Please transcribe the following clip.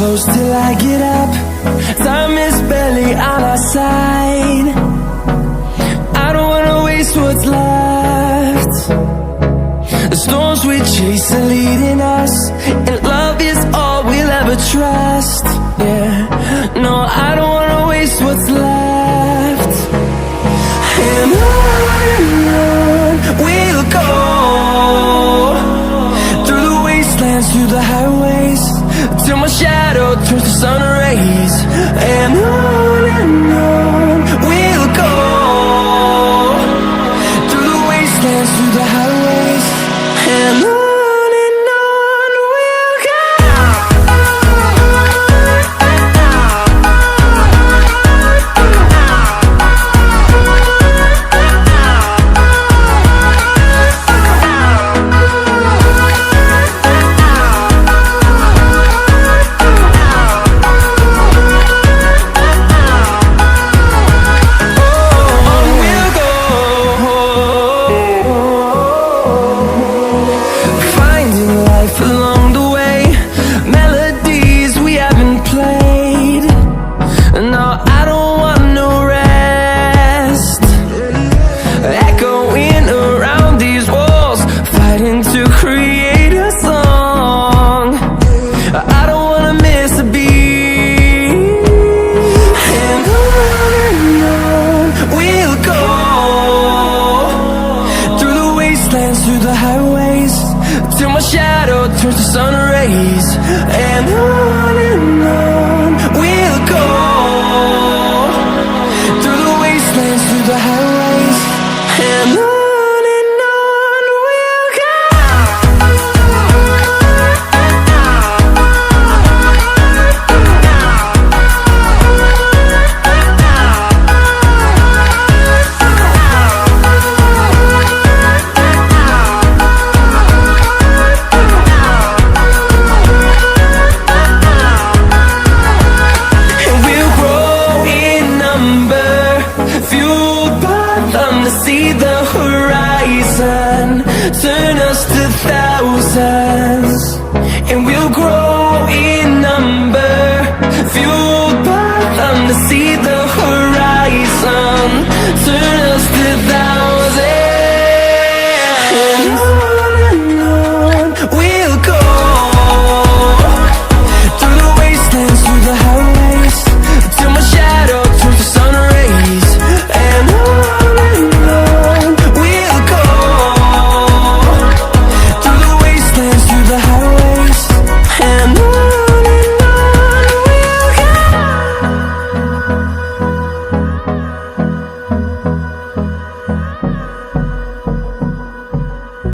close till I get up. Time is barely on our side. I don't wanna waste what's left. The storms we chase are leading us, and love is all we'll ever trust. Yeah, no, I don't wanna waste what's left. And on we'll go, through the wastelands, through the highways, till my shadow turns to sun rays. And on we'll go, through the wastelands, through the highways, and on we'll go. Through the highways, till my shadow turns to sun rays. And on we'll go, through the wastelands, through the highways, and on we'll go. See the horizon, turn us to thousands, and we'll grow in number, fueled by them. To see the horizon, turn us to thousands.